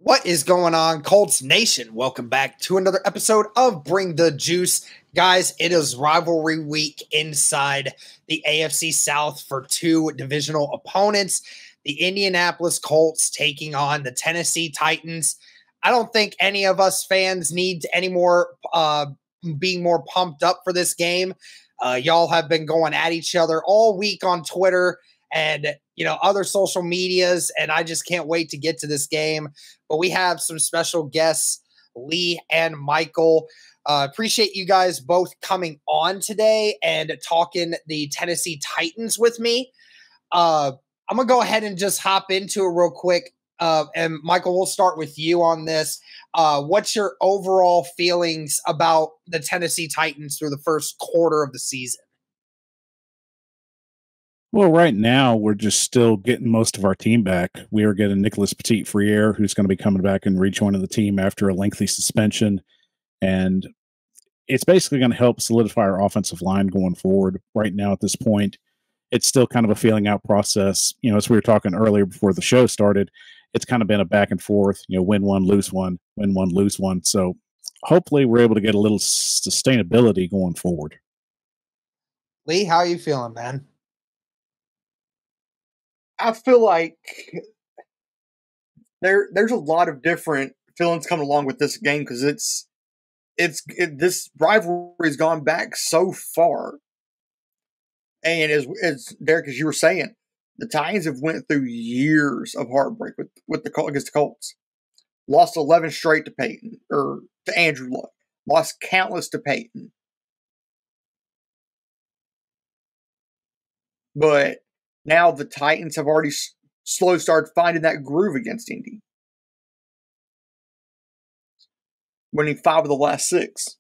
What is going on, Colts Nation? Welcome back to another episode of Bring the Juice. Guys, it is rivalry week inside the AFC South for two divisional opponents. The Indianapolis Colts taking on the Tennessee Titans. I don't think any of us fans need any more being more pumped up for this game. Y'all have been going at each other all week on Twitter and other social medias, and I just can't wait to get to this game. But we have some special guests, Lee and Michael. Appreciate you guys both coming on today and talking the Tennessee Titans with me. I'm going to go ahead and just hop into it real quick. And Michael, we'll start with you on this. What's your overall feelings about the Tennessee Titans through the first quarter of the season? Well, right now, we're just still getting most of our team back. We are getting Nicholas Petit-Frere, who's going to be coming back and rejoining the team after a lengthy suspension. And it's basically going to help solidify our offensive line going forward. Right now, at this point, it's still kind of a feeling out process. As we were talking earlier before the show started, it's kind of been a back and forth, win one, lose one, win one, lose one. So hopefully we're able to get a little sustainability going forward. Lee, how are you feeling, man? I feel like there's a lot of different feelings coming along with this game because this rivalry has gone back so far, and as Derek, as you were saying, the Titans have went through years of heartbreak against the Colts. Lost 11 straight to Peyton or to Andrew Luck. Lost countless to Peyton, but now the Titans have already slowly started finding that groove against Indy, winning 5 of the last 6.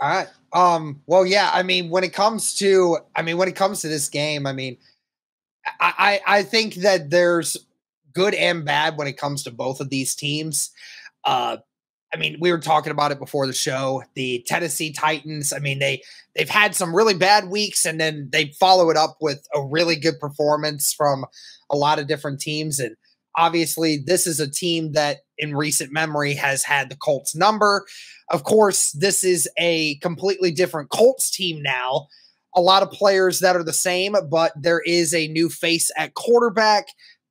All right. Well, yeah. I mean, when it comes to this game, I think that there's good and bad when it comes to both of these teams. We were talking about it before the show. The Tennessee Titans, they've had some really bad weeks, and then they follow it up with a really good performance from a lot of different teams. And obviously, this is a team that in recent memory has had the Colts number. Of course, this is a completely different Colts team now. A lot of players that are the same, but there is a new face at quarterback.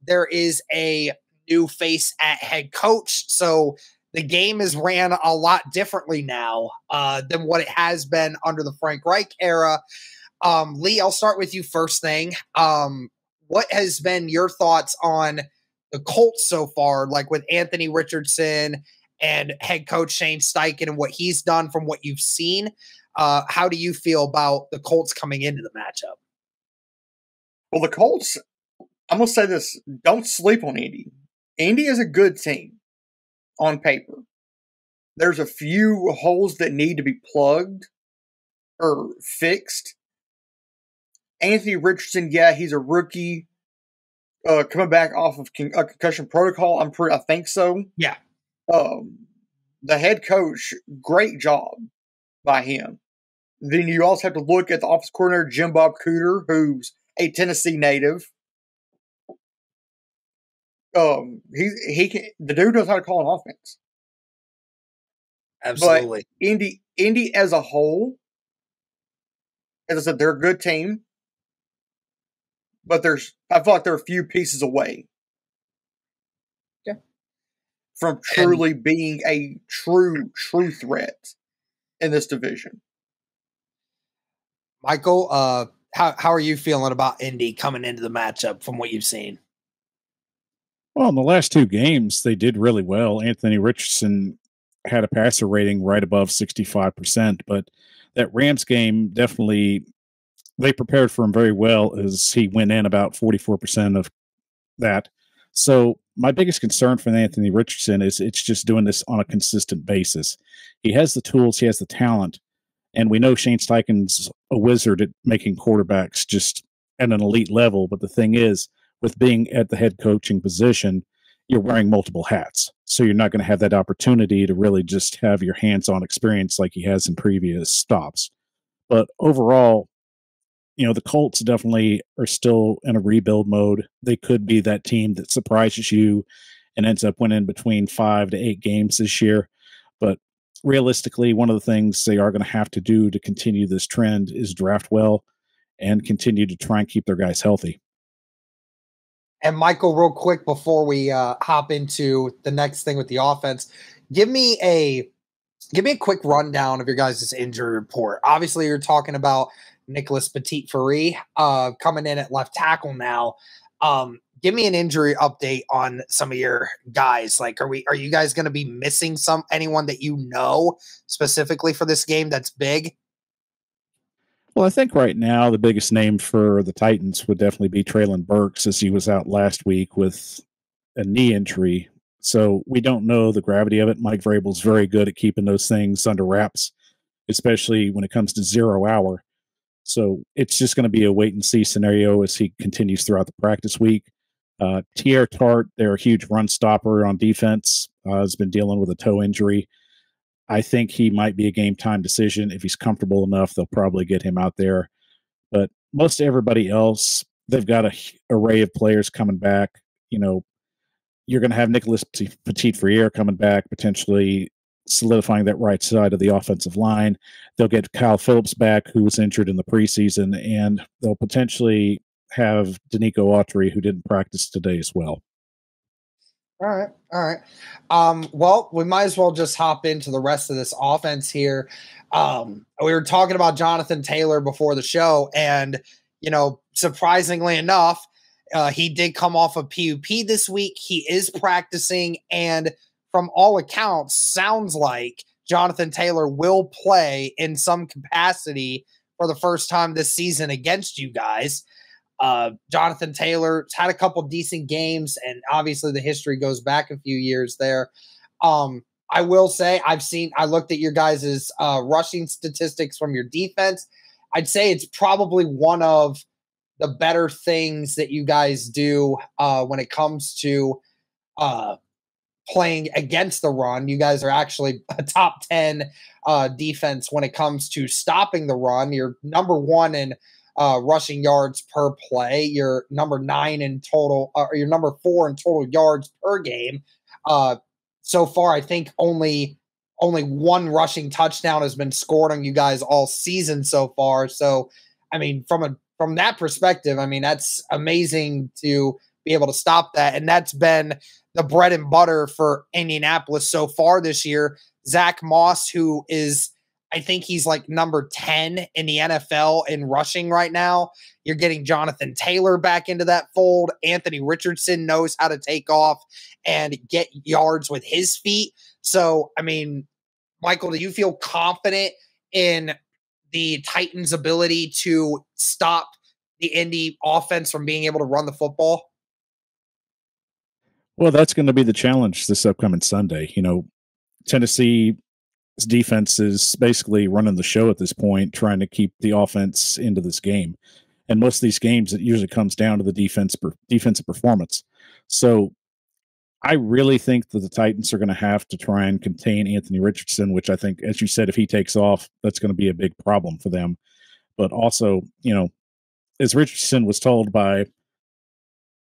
There is a new face at head coach. So the game is ran a lot differently now than what it has been under the Frank Reich era. Lee, I'll start with you first thing. What has been your thoughts on the Colts so far, like with Anthony Richardson and head coach Shane Steichen and what he's done from what you've seen? How do you feel about the Colts coming into the matchup? Well, the Colts, I'm going to say this, don't sleep on Indy. Indy is a good team on paper. There's a few holes that need to be plugged or fixed. Anthony Richardson, yeah, he's a rookie coming back off of concussion protocol. I think so. Yeah. The head coach, great job by him. Then you also have to look at the offensive coordinator, Jim Bob Cooter, who's a Tennessee native. The dude knows how to call an offense. Absolutely. But Indy as a whole, as I said, they're a good team. But I feel like they're a few pieces away. Yeah. From truly being a true threat in this division. Michael, how are you feeling about Indy coming into the matchup from what you've seen? Well, in the last 2 games, they did really well. Anthony Richardson had a passer rating right above 65%, but that Rams game definitely, they prepared for him very well as he went in about 44% of that. So my biggest concern for Anthony Richardson is it's just doing this on a consistent basis. He has the tools, he has the talent, and we know Shane Steichen's a wizard at making quarterbacks just at an elite level. But the thing is, with being at the head coaching position, you're wearing multiple hats. So you're not going to have that opportunity to really just have your hands-on experience like he has in previous stops. But overall, the Colts definitely are still in a rebuild mode. They could be that team that surprises you and ends up winning between 5 to 8 games this year. But realistically, one of the things they are going to have to do to continue this trend is draft well and continue to try and keep their guys healthy. And Michael, real quick before we hop into the next thing with the offense, give me a quick rundown of your guys' injury report. Obviously, you're talking about Nicholas Petit-Frere coming in at left tackle now. Give me an injury update on some of your guys. Like, are you guys going to be missing anyone that you know specifically for this game that's big? Well, I think right now the biggest name for the Titans would definitely be Traylon Burks, as he was out last week with a knee injury. So we don't know the gravity of it. Mike Vrabel's very good at keeping those things under wraps, especially when it comes to 0 hour. So it's just going to be a wait and see scenario as he continues throughout the practice week. Tier Tart, they're a huge run stopper on defense, has been dealing with a toe injury. I think he might be a game time decision. If he's comfortable enough, they'll probably get him out there. But most everybody else, they've got an array of players coming back. You know, you're going to have Nicholas Petit-Frere coming back, potentially solidifying that right side of the offensive line. They'll get Kyle Phillips back, who was injured in the preseason, and they'll potentially have Danico Autry, who didn't practice today as well. All right. Well, we might as well just hop into the rest of this offense here. We were talking about Jonathan Taylor before the show, and, surprisingly enough, he did come off of PUP this week. He is practicing, and from all accounts, sounds like Jonathan Taylor will play in some capacity for the first time this season against you guys. Jonathan Taylor's had a couple decent games, and obviously the history goes back a few years there. I will say I looked at your guys' rushing statistics from your defense. I'd say it's probably one of the better things that you guys do when it comes to playing against the run. You guys are actually a top 10 defense when it comes to stopping the run. You're number 1 in rushing yards per play. You're number 9 in total, or you're number 4 in total yards per game. So far, I think only one rushing touchdown has been scored on you guys all season so far. So, I mean, from that perspective, I mean, that's amazing to be able to stop that. And that's been the bread and butter for Indianapolis so far this year. Zach Moss, who is, I think he's like number 10 in the NFL in rushing right now. You're getting Jonathan Taylor back into that fold. Anthony Richardson knows how to take off and get yards with his feet. So, I mean, Michael, do you feel confident in the Titans' ability to stop the Indy offense from being able to run the football? Well, that's going to be the challenge this upcoming Sunday. Tennessee's defense is basically running the show at this point, trying to keep the offense into this game. And most of these games, it usually comes down to the defensive performance. So I really think that the Titans are going to have to try and contain Anthony Richardson, which I think, as you said, if he takes off, that's going to be a big problem for them. But also, as Richardson was told by,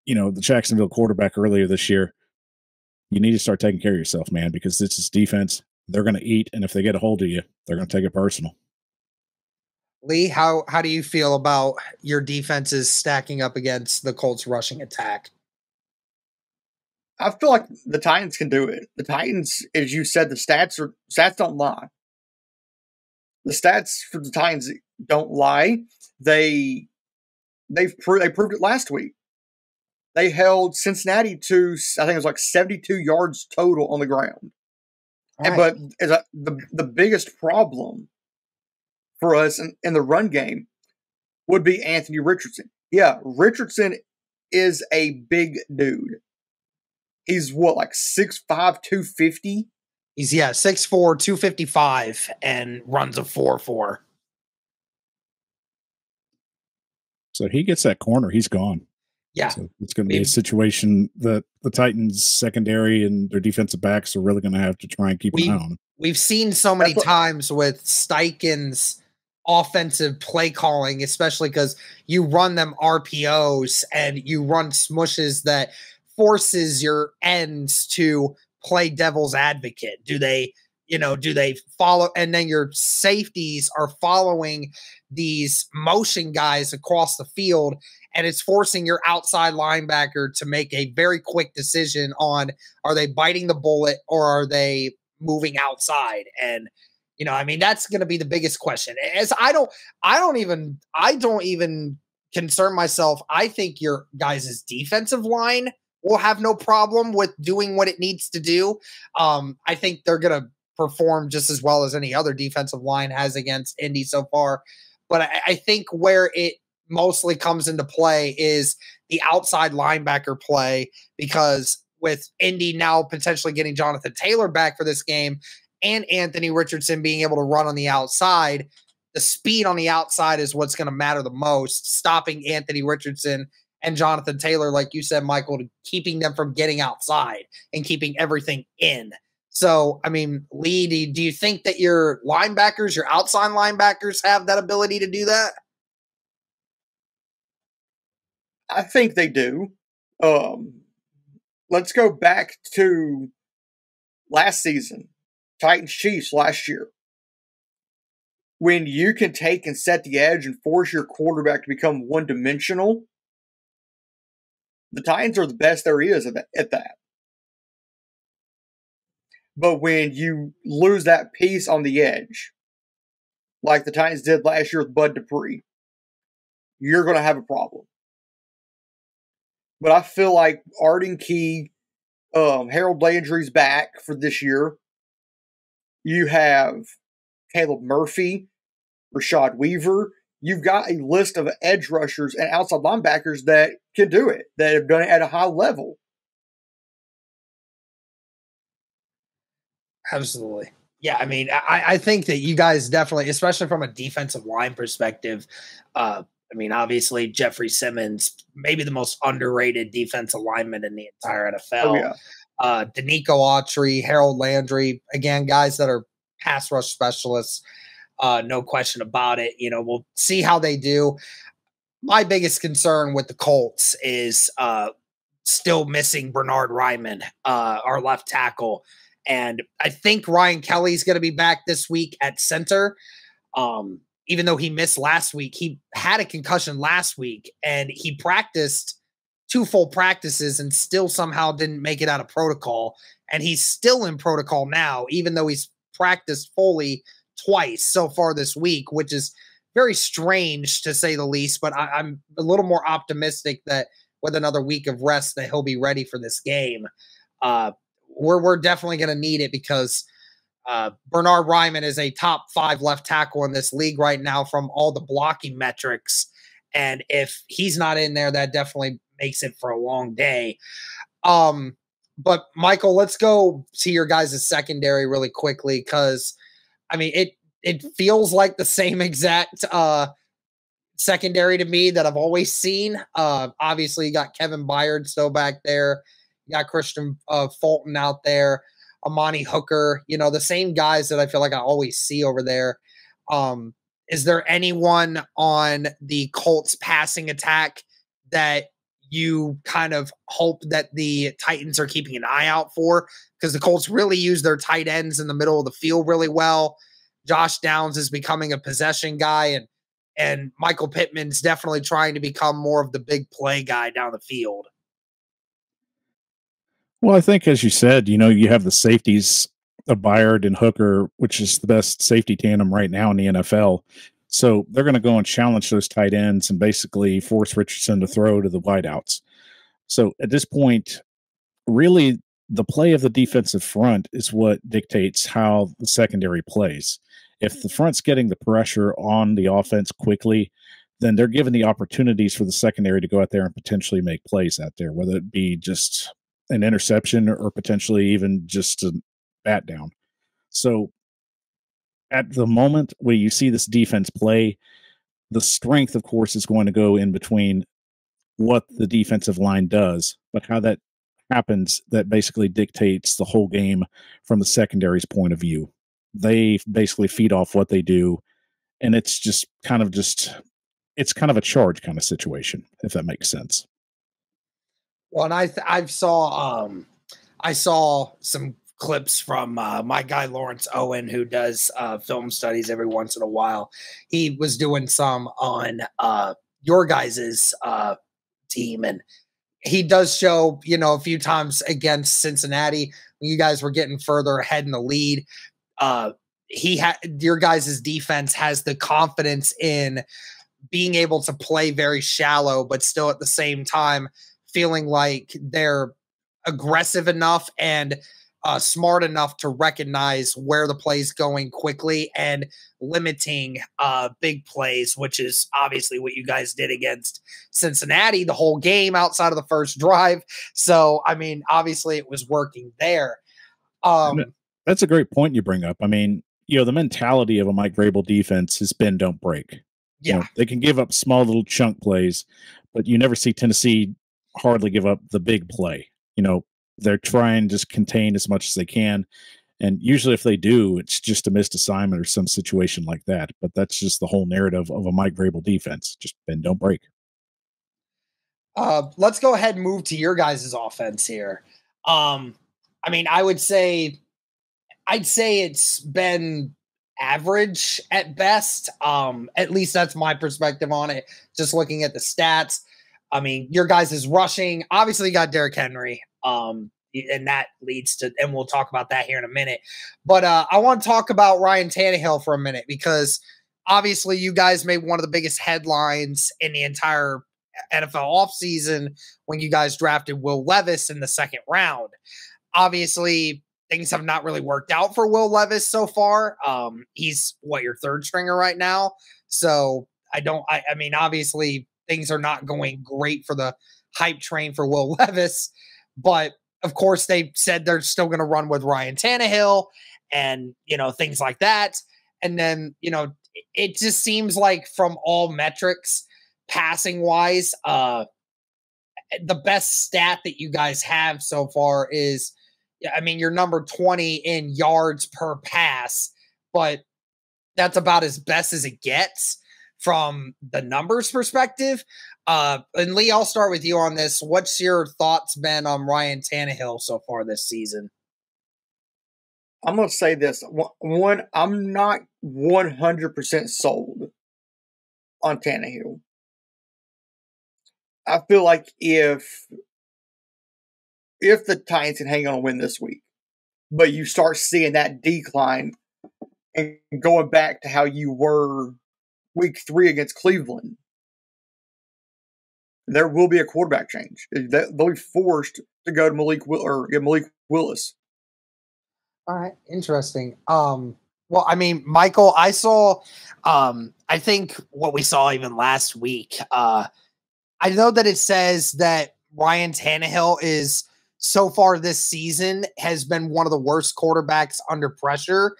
the Jacksonville quarterback earlier this year, you need to start taking care of yourself, man, because this is defense. They're going to eat, and if they get a hold of you, they're going to take it personal. Lee, how do you feel about your defenses stacking up against the Colts rushing attack? I feel like the Titans can do it. The Titans, as you said, the stats don't lie. The stats for the Titans don't lie. They proved it last week. They held Cincinnati to, I think it was like 72 yards total on the ground. Right. But the biggest problem for us in the run game would be Anthony Richardson. Yeah, Richardson is a big dude. He's like 6'5", 250? He's 6'4", 255 and runs a 4.4. So he gets that corner, he's gone. Yeah. So it's going to be a situation that the Titans secondary and their defensive backs are really going to have to try and keep an eye on. We've seen so many times with Steichen's offensive play calling, especially because you run them RPOs and you run smushes that forces your ends to play devil's advocate? Do they follow, and then your safeties are following these motion guys across the field, and it's forcing your outside linebacker to make a very quick decision on, are they biting the bullet or are they moving outside? And that's going to be the biggest question. As I don't even concern myself. I think your guys' defensive line will have no problem with doing what it needs to do. I think they're going to perform just as well as any other defensive line has against Indy so far. But I think where it mostly comes into play is the outside linebacker play, because with Indy now potentially getting Jonathan Taylor back for this game and Anthony Richardson being able to run on the outside, the speed on the outside is what's going to matter the most, stopping Anthony Richardson and Jonathan Taylor, like you said, Michael, to keeping them from getting outside and keeping everything in. So, I mean, Lee, do you think that your linebackers, your outside linebackers, have that ability to do that? I think they do. Let's go back to last season, Titans Chiefs last year. When you can take and set the edge and force your quarterback to become one-dimensional, the Titans are the best there is at that. But when you lose that piece on the edge, like the Titans did last year with Bud Dupree, you're going to have a problem. But I feel like Arden Key, Harold Landry's back for this year. You have Caleb Murphy, Rashad Weaver. You've got a list of edge rushers and outside linebackers that can do it, that have done it at a high level. Absolutely. Yeah, I mean, I think that you guys definitely, especially from a defensive line perspective, I mean, obviously, Jeffrey Simmons, maybe the most underrated defensive lineman in the entire NFL. Oh, yeah. Danico Autry, Harold Landry, again, guys that are pass rush specialists, no question about it. We'll see how they do. My biggest concern with the Colts is still missing Bernard Ryman, our left tackle. And I think Ryan Kelly's going to be back this week at center. Even though he missed last week, he had a concussion last week, and he practiced 2 full practices and still somehow didn't make it out of protocol. And he's still in protocol now, even though he's practiced fully twice so far this week, which is very strange to say the least. But I'm a little more optimistic that with another week of rest that he'll be ready for this game. We're definitely going to need it, because Bernard Ryman is a top 5 left tackle in this league right now from all the blocking metrics. And if he's not in there, that definitely makes it for a long day. But Michael, let's go to your guys' secondary really quickly, because I mean, it feels like the same exact secondary to me that I've always seen. Obviously, you got Kevin Byard still back there. You got Christian Fulton out there. Amani Hooker, the same guys that I feel like I always see over there. Is there anyone on the Colts passing attack that you kind of hope that the Titans are keeping an eye out for? Because the Colts really use their tight ends in the middle of the field really well. Josh Downs is becoming a possession guy, and Michael Pittman's definitely trying to become more of the big play guy down the field. Well, I think, as you said, you have the safeties of Byard and Hooker, which is the best safety tandem right now in the NFL. So they're going to go and challenge those tight ends and basically force Richardson to throw to the wideouts. So at this point, really, the play of the defensive front is what dictates how the secondary plays. If the front's getting the pressure on the offense quickly, then they're given the opportunities for the secondary to go out there and potentially make plays out there, whether it be just an interception or potentially even just a bat down. So at the moment where you see this defense play, the strength, of course, is going to go in between what the defensive line does, but how that happens, that basically dictates the whole game from the secondary's point of view. They basically feed off what they do, and it's kind of a charge kind of situation, if that makes sense. Well, and I saw some clips from my guy Lawrence Owen, who does film studies every once in a while. He was doing some on your guys's team, and he does show, a few times against Cincinnati when you guys were getting further ahead in the lead. Your guys' defense has the confidence in being able to play very shallow, but still at the same time feeling like they're aggressive enough and smart enough to recognize where the play's going quickly and limiting big plays, which is obviously what you guys did against Cincinnati the whole game outside of the first drive. So, I mean, obviously it was working there. That's a great point you bring up. I mean, the mentality of a Mike Vrabel defense has been don't break. Yeah. They can give up small little chunk plays, but you never see Tennessee hardly give up the big play. They're trying to just contain as much as they can. And usually if they do, it's just a missed assignment or some situation like that. But that's just the whole narrative of a Mike Vrabel defense. Just bend, don't break. Let's go ahead and move to your guys' offense here. I mean, I'd say it's been average at best. At least that's my perspective on it. Just looking at the stats. I mean, your guys' rushing, obviously you got Derrick Henry. And that leads to, and we'll talk about that here in a minute. But I want to talk about Ryan Tannehill for a minute, because obviously you guys made one of the biggest headlines in the entire NFL offseason when you guys drafted Will Levis in the second round. Obviously, things have not really worked out for Will Levis so far. He's your third stringer right now. So I mean, obviously things are not going great for the hype train for Will Levis, but of course they said they're still going to run with Ryan Tannehill and, things like that. And then, it just seems like from all metrics, passing wise, the best stat that you guys have so far is, I mean, you're number 20 in yards per pass, but that's about as best as it gets from the numbers perspective. And Lee, I'll start with you on this. What's your thoughts been on Ryan Tannehill so far this season? I'm going to say this. One, I'm not 100% sold on Tannehill. I feel like if the Titans can hang on and win this week, but you start seeing that decline and going back to how you were week 3 against Cleveland, there will be a quarterback change. They'll be forced to go to Malik Willis. All right. Interesting. Well, I mean, Michael, I saw, I think what we saw even last week, I know that it says that Ryan Tannehill is so far this season has been one of the worst quarterbacks under pressure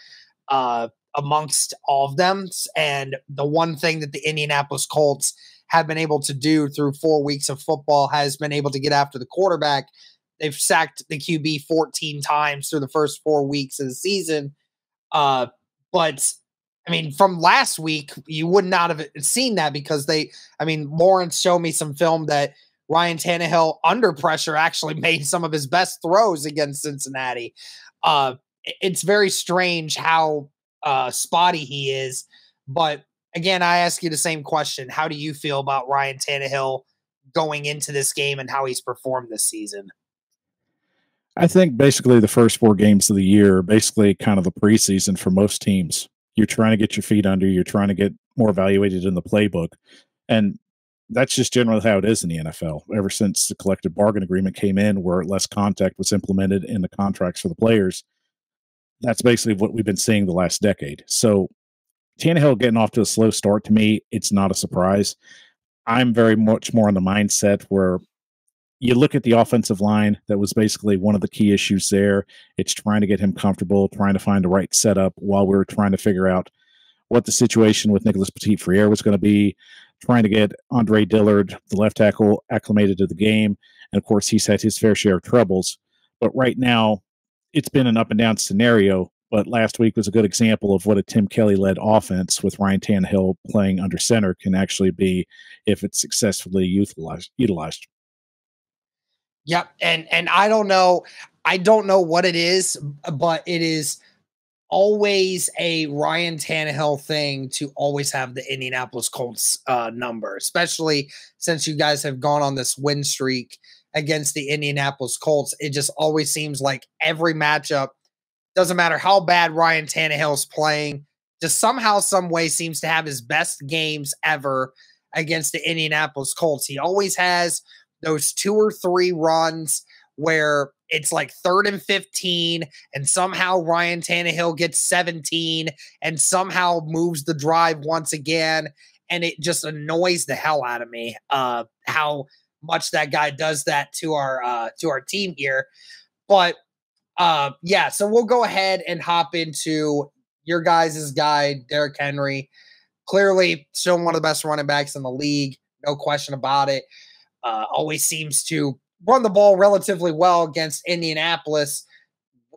amongst all of them. And the one thing that the Indianapolis Colts have been able to do through 4 weeks of football has been able to get after the quarterback. They've sacked the QB 14 times through the first 4 weeks of the season. But I mean, from last week, you would not have seen that because Lawrence showed me some film that Ryan Tannehill under pressure actually made some of his best throws against Cincinnati. It's very strange how spotty he is. But again, I ask you the same question. How do you feel about Ryan Tannehill going into this game and how he's performed this season? I think basically the first 4 games of the year are basically kind of the preseason for most teams. You're trying to get your feet under, you're trying to get more evaluated in the playbook. And that's just generally how it is in the NFL. Ever since the collective bargain agreement came in where less contact was implemented in the contracts for the players, that's basically what we've been seeing the last decade. So Tannehill getting off to a slow start, to me, it's not a surprise. I'm very much more on the mindset where you look at the offensive line. That was basically one of the key issues there. It's trying to get him comfortable, trying to find the right setup while we were trying to figure out what the situation with Nicholas Petit-Frere was going to be, trying to get Andre Dillard, the left tackle, acclimated to the game. And of course, he's had his fair share of troubles. But right now, it's been an up and down scenario. But last week was a good example of what a Tim Kelly-led offense with Ryan Tannehill playing under center can actually be if it's successfully utilized. Yep. And I don't know what it is, but it is always a Ryan Tannehill thing to always have the Indianapolis Colts number, especially since you guys have gone on this win streak against the Indianapolis Colts. It just always seems like every matchup, doesn't matter how bad Ryan Tannehill's playing, just somehow, some way seems to have his best games ever against the Indianapolis Colts. He always has those 2 or 3 runs where it's like 3rd and 15, and somehow Ryan Tannehill gets 17 and somehow moves the drive once again. And it just annoys the hell out of me how much that guy does that to our team here. But yeah, so we'll go ahead and hop into your guys' guy, Derrick Henry. Clearly still one of the best running backs in the league, no question about it. Always seems to run the ball relatively well against Indianapolis.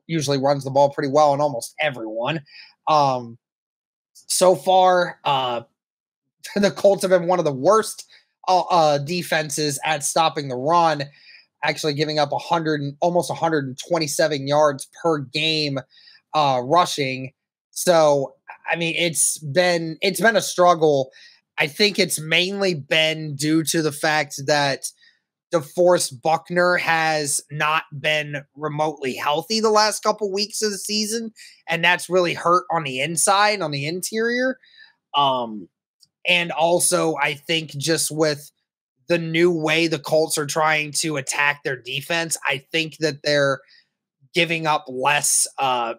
Usually runs the ball pretty well on almost everyone. So far, the Colts have been one of the worst defenses at stopping the run, actually giving up almost 127 yards per game rushing. So, I mean, it's been a struggle. I think it's mainly been due to the fact that DeForest Buckner has not been remotely healthy the last couple weeks of the season, and that's really hurt on the inside, on the interior. And also, I think just with the new way the Colts are trying to attack their defense, I think that they're giving up less.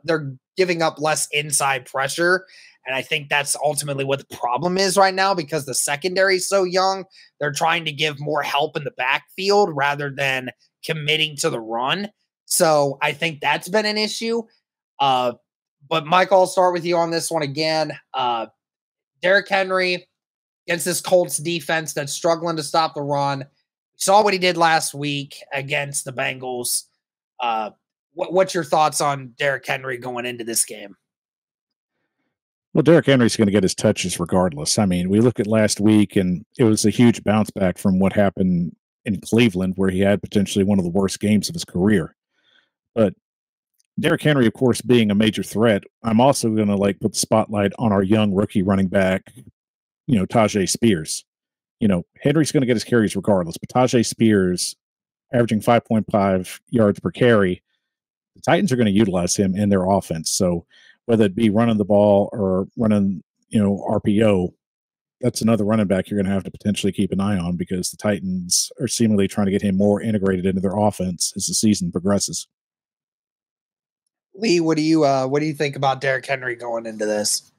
They're giving up less inside pressure. And I think that's ultimately what the problem is right now, because the secondary is so young. They're trying to give more help in the backfield rather than committing to the run. So I think that's been an issue. But Michael, I'll start with you on this one again. Derrick Henry against this Colts defense that's struggling to stop the run. We saw what he did last week against the Bengals. What's your thoughts on Derrick Henry going into this game? Well, Derrick Henry's going to get his touches regardless. I mean, we look at last week, and it was a huge bounce back from what happened in Cleveland, where he had potentially one of the worst games of his career. But Derrick Henry, of course, being a major threat, I'm also going to put the spotlight on our young rookie running back, Tajay Spears. Henry's going to get his carries regardless, but Tajay Spears, averaging 5.5 yards per carry, the Titans are going to utilize him in their offense. So whether it be running the ball or running, RPO, that's another running back you're going to have to potentially keep an eye on, because the Titans are seemingly trying to get him more integrated into their offense as the season progresses. Lee, what do you think about Derrick Henry going into this?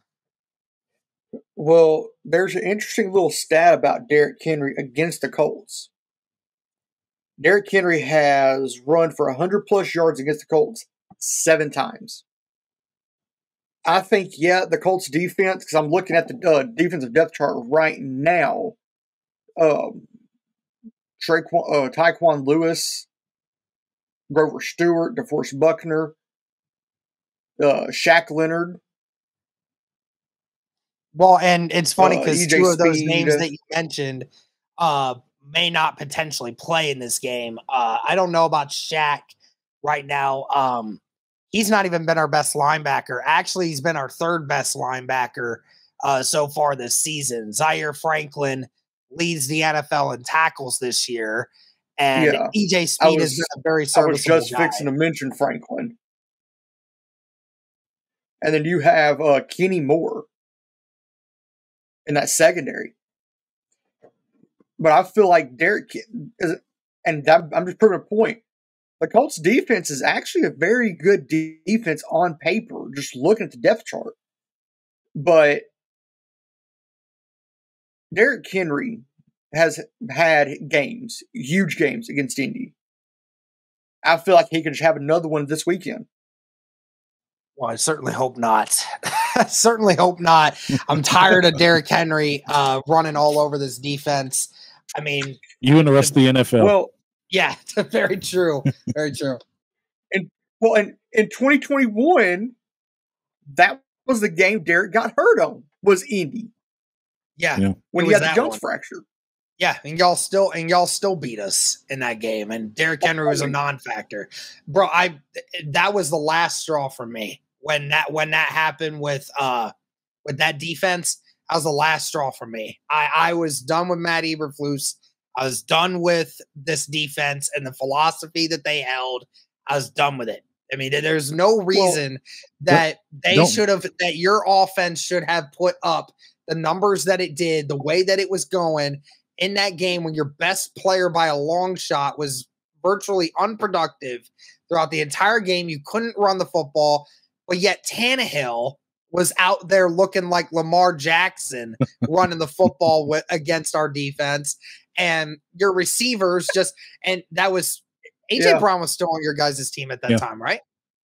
Well, there's an interesting little stat about Derrick Henry against the Colts. Derrick Henry has run for 100-plus yards against the Colts 7 times. I think, the Colts defense, because I'm looking at the defensive depth chart right now, Tyquan Lewis, Grover Stewart, DeForest Buckner, Shaq Leonard. Well, and it's funny because 2 of those Speed, names that you mentioned may not potentially play in this game. I don't know about Shaq right now. He's not even been our best linebacker. Actually, he's been our 3rd best linebacker so far this season. Zaire Franklin leads the NFL in tackles this year, and EJ Speed has been a very serviceable I was just fixing to mention Franklin. And then you have Kenny Moore in that secondary. But I feel like Derrick is, and I'm just proving a point. The Colts defense is actually a very good defense on paper, just looking at the depth chart. But Derrick Henry has had games, huge games against Indy. I feel like he could just have another one this weekend. Well, I certainly hope not. Certainly hope not. I'm tired of Derrick Henry running all over this defense. I mean, you and the rest of the NFL. Well, yeah, very true. Very true. And in 2021, that was the game Derrick got hurt on, was Indy. Yeah. When he had the Jones fracture. Yeah, and y'all still beat us in that game, and Derrick Henry was a non-factor, bro. That was the last straw for me when that happened with that defense. That was the last straw for me. I was done with Matt Eberflus. I was done with this defense and the philosophy that they held. I was done with it. I mean, there's no reason that your offense should have put up the numbers that it did, the way that it was going in that game when your best player by a long shot was virtually unproductive throughout the entire game. You couldn't run the football, but yet Tannehill was out there looking like Lamar Jackson running the football against our defense. And your receivers and that was AJ Brown was still on your guys' team at that time, right?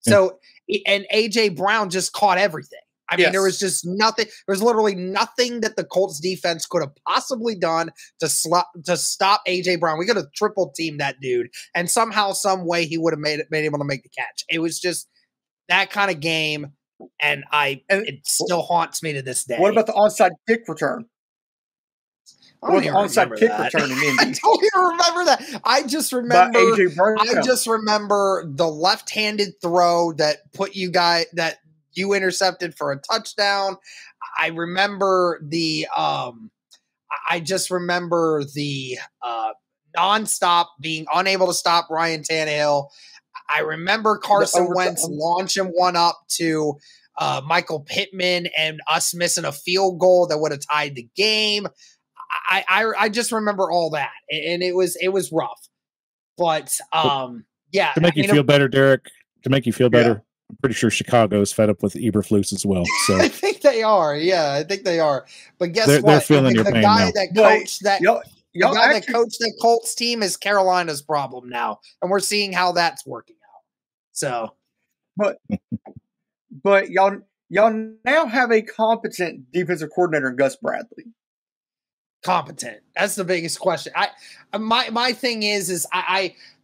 Yeah. So, and AJ Brown just caught everything. I mean, there was just nothing. There was literally nothing that the Colts defense could have possibly done to stop AJ Brown. We could have triple teamed that dude, and somehow, some way, he would have been able to make the catch. It was just that kind of game, and it still haunts me to this day. What about the onside kick return? What the onside kick return in Indy? I don't even remember that. I just remember the left-handed throw that put you intercepted for a touchdown. I remember the nonstop being unable to stop Ryan Tannehill. I remember Carson Wentz launching one up to Michael Pittman and us missing a field goal that would have tied the game. I just remember all that, and it was rough. But yeah, to make you feel better, Derek. To make you feel better. Yeah. I'm pretty sure Chicago's fed up with Eberflus as well. So I think they are. Yeah, I think they are. But guess what? They're feeling your pain now. That coached that Colts team is Carolina's problem now, and we're seeing how that's working out. So, but y'all now have a competent defensive coordinator in Gus Bradley. Competent. That's the biggest question. My thing is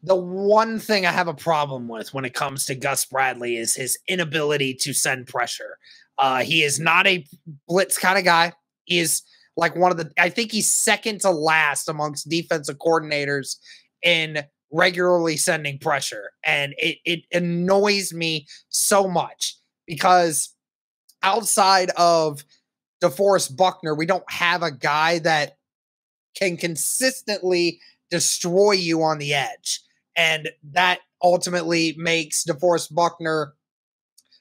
the one thing I have a problem with when it comes to Gus Bradley is his inability to send pressure. He is not a blitz kind of guy. He is like I think he's second to last amongst defensive coordinators in regularly sending pressure. And it annoys me so much because outside of DeForest Buckner, we don't have a guy that can consistently destroy you on the edge. And that ultimately makes DeForest Buckner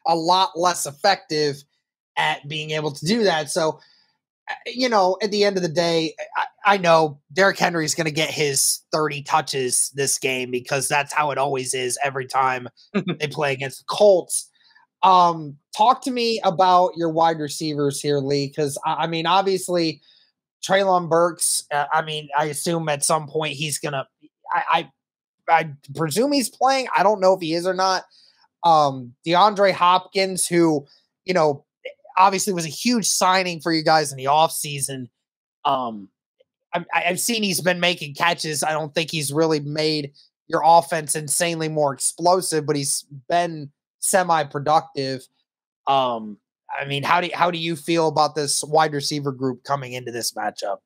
a lot less effective at being able to do that. So, at the end of the day, I know Derrick Henry is going to get his 30 touches this game because that's how it always is every time they play against the Colts. Talk to me about your wide receivers here, Lee, because I mean, obviously, Treylon Burks. I assume at some point he's gonna. I presume he's playing. I don't know if he is or not. DeAndre Hopkins, who obviously was a huge signing for you guys in the offseason. I've seen he's been making catches. I don't think he's really made your offense insanely more explosive, but he's been semi-productive. I mean, how do you feel about this wide receiver group coming into this matchup?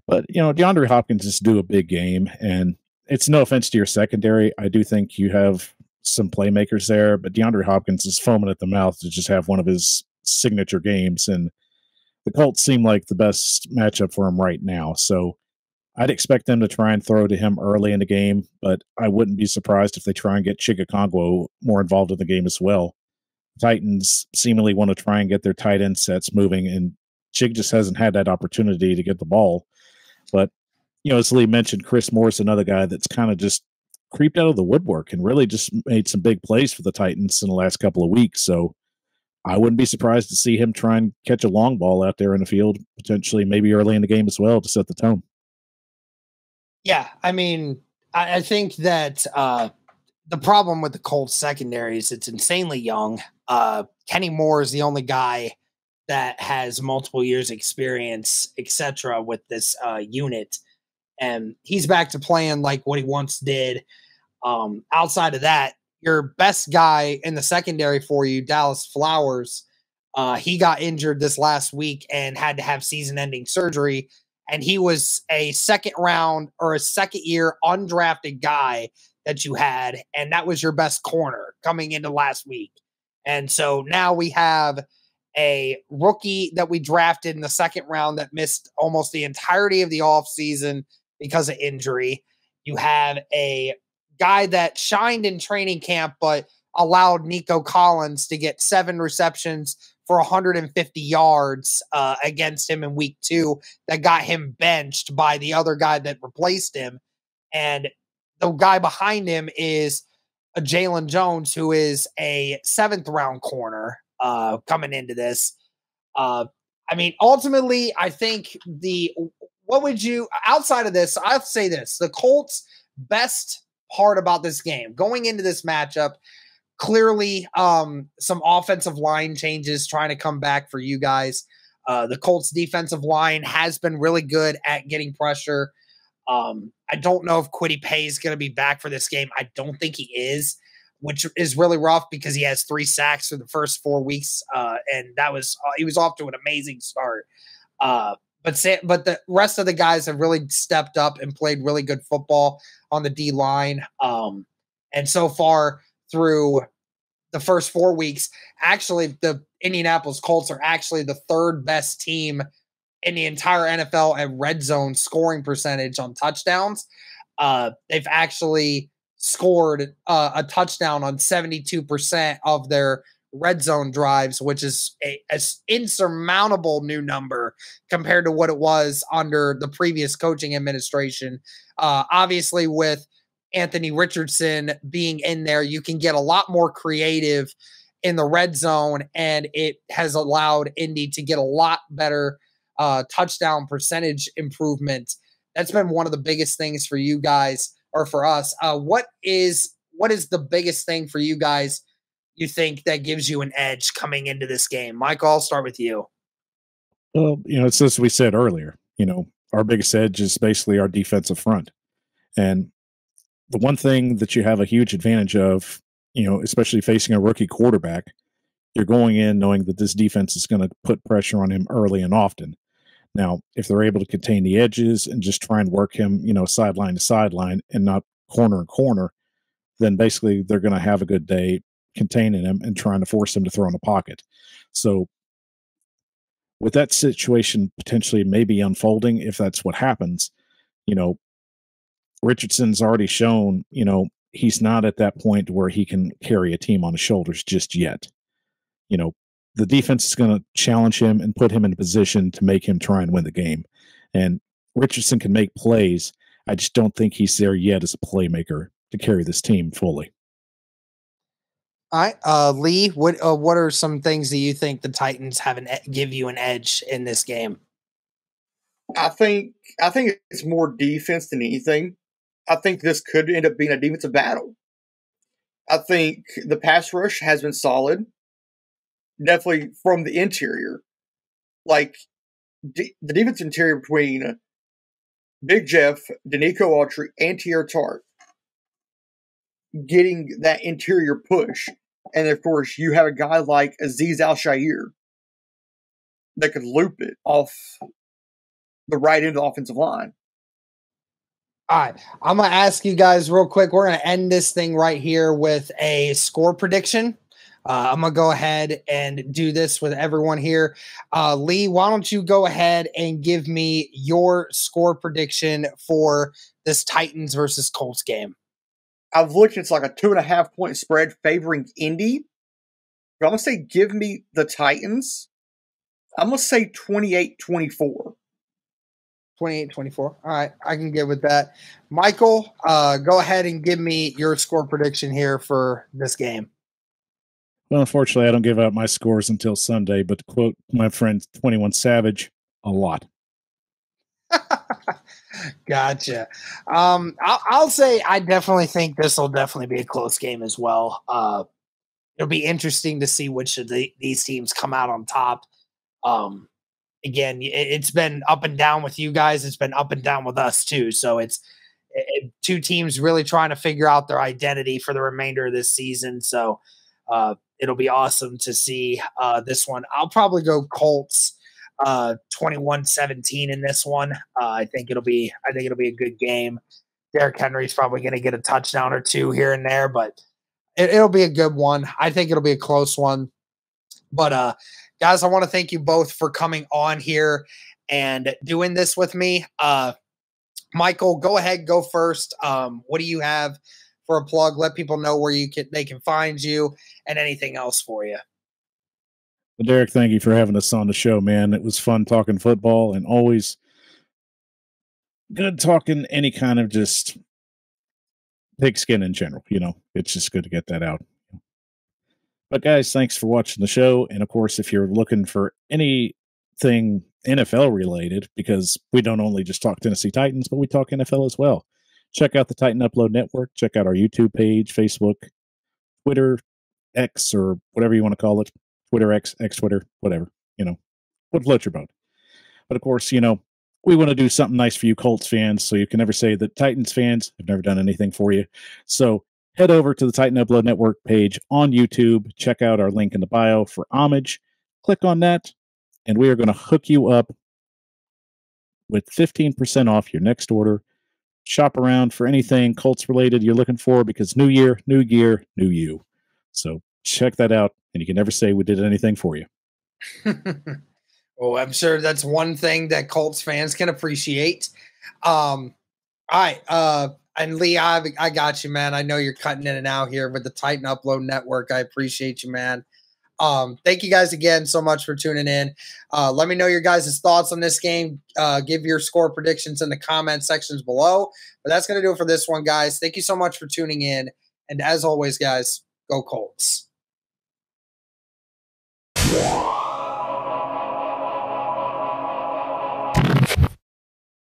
But DeAndre Hopkins is due a big game, and it's no offense to your secondary. I do think you have some playmakers there, but DeAndre Hopkins is foaming at the mouth to just have one of his signature games, and the Colts seem like the best matchup for him right now. So I'd expect them to try and throw to him early in the game, but I wouldn't be surprised if they try and get Chigokongwu more involved in the game as well. Titans seemingly want to try and get their tight end sets moving, and Chig just hasn't had that opportunity to get the ball. But, as Lee mentioned, Chris Moore's another guy that's kind of just creeped out of the woodwork and really just made some big plays for the Titans in the last couple of weeks. So I wouldn't be surprised to see him try and catch a long ball out there in the field, potentially maybe early in the game as well to set the tone. Yeah, I mean, I think that the problem with the Colts secondary is it's insanely young. Kenny Moore is the only guy that has multiple years experience, etc., with this unit. And he's back to playing like what he once did. Outside of that, your best guy in the secondary for you, Dallas Flowers, he got injured this last week and had to have season-ending surgery and he was a second round or a second year undrafted guy that you had, and that was your best corner coming into last week. And so now we have a rookie that we drafted in the second round that missed almost the entirety of the offseason because of injury. You have a guy that shined in training camp, but allowed Nico Collins to get 7 receptions for 150 yards against him in week 2 that got him benched by the other guy that replaced him. And the guy behind him is a Jalen Jones, who is a 7th round corner coming into this. I mean, ultimately, I think outside of this, I'll say this, the Colts' best part about this game, going into this matchup, clearly some offensive line changes trying to come back for you guys. The Colts' defensive line has been really good at getting pressure. I don't know if Kwity Paye is going to be back for this game. I don't think he is, which is really rough because he has 3 sacks for the first 4 weeks, and he was off to an amazing start. But the rest of the guys have really stepped up and played really good football on the D line. And so far through the first 4 weeks, actually the Indianapolis Colts are actually the 3rd best team in the entire NFL at red zone scoring percentage on touchdowns. They've actually scored a touchdown on 72% of their red zone drives, which is an insurmountable new number compared to what it was under the previous coaching administration. Obviously, with Anthony Richardson being in there, you can get a lot more creative in the red zone, and it has allowed Indy to get a lot better touchdown percentage improvement. That's been one of the biggest things for you guys, or for us. What is the biggest thing for you guys you think that gives you an edge coming into this game? Michael, I'll start with you. Well, it's as we said earlier, our biggest edge is basically our defensive front. And the one thing that you have a huge advantage of, especially facing a rookie quarterback, you're going in knowing that this defense is going to put pressure on him early and often. Now, if they're able to contain the edges and just try and work him, sideline to sideline and not corner and corner, then basically they're going to have a good day containing him and trying to force him to throw in the pocket. So with that situation potentially maybe unfolding, if that's what happens, Richardson's already shown, he's not at that point where he can carry a team on his shoulders just yet. The defense is going to challenge him and put him in a position to make him try and win the game. And Richardson can make plays. I just don't think he's there yet as a playmaker to carry this team fully. All right, Lee, what are some things that you think the Titans give you an edge in this game? I think it's more defense than anything. I think this could end up being a defensive battle. I think the pass rush has been solid. Definitely from the interior. Like, the defense interior between Big Jeff, Danico Autry, and Tierra Tart getting that interior push. And, of course, you have a guy like Azeez Al-Shaair that could loop it off the right end of the offensive line. All right, I'm going to ask you guys real quick. We're going to end this thing right here with a score prediction. I'm going to go ahead and do this with everyone here. Lee, why don't you go ahead and give me your score prediction for this Titans versus Colts game? I've looked, it's like a 2.5 point spread favoring Indy. But I'm going to say give me the Titans. I'm going to say 28-24. 28-24. All right, I can get with that. Michael, go ahead and give me your score prediction here for this game. Well, unfortunately, I don't give out my scores until Sunday, but to quote my friend 21 Savage, a lot. Gotcha. I'll say I definitely think this will definitely be a close game as well. It'll be interesting to see which of these teams come out on top. Again, it's been up and down with you guys. It's been up and down with us too. So it's two teams really trying to figure out their identity for the remainder of this season. So it'll be awesome to see this one. I'll probably go Colts. 21-17 in this one. I think it'll be a good game. Derrick Henry's probably going to get a touchdown or two here and there, but it'll be a good one. I think it'll be a close one. But guys, I want to thank you both for coming on here and doing this with me. Michael, go ahead, go first. What do you have for a plug? Let people know where they can find you and anything else for you. Well, Derek, thank you for having us on the show, man. It was fun talking football and always good talking any kind of just pigskin in general. It's just good to get that out. But guys, thanks for watching the show. And of course, if you're looking for anything NFL related, because we don't only just talk Tennessee Titans, but we talk NFL as well. Check out the Titan Upload Network. Check out our YouTube page, Facebook, Twitter, X, or whatever you want to call it. Twitter, X Twitter, whatever, what floats your boat. But of course, we want to do something nice for you Colts fans, so you can never say that Titans fans have never done anything for you. So head over to the Titan Upload Network page on YouTube. Check out our link in the bio for homage. Click on that, and we are going to hook you up with 15% off your next order. Shop around for anything Colts related you're looking for, because new year, new gear, new you. So check that out, and you can never say we did anything for you. Well, I'm sure that's one thing that Colts fans can appreciate. All right. And Lee, I got you, man. I know you're cutting in and out here with the Titan Upload Network. I appreciate you, man. Thank you guys again so much for tuning in. Let me know your guys' thoughts on this game. Give your score predictions in the comment sections below. But that's going to do it for this one, guys. Thank you so much for tuning in. And as always, guys, go Colts.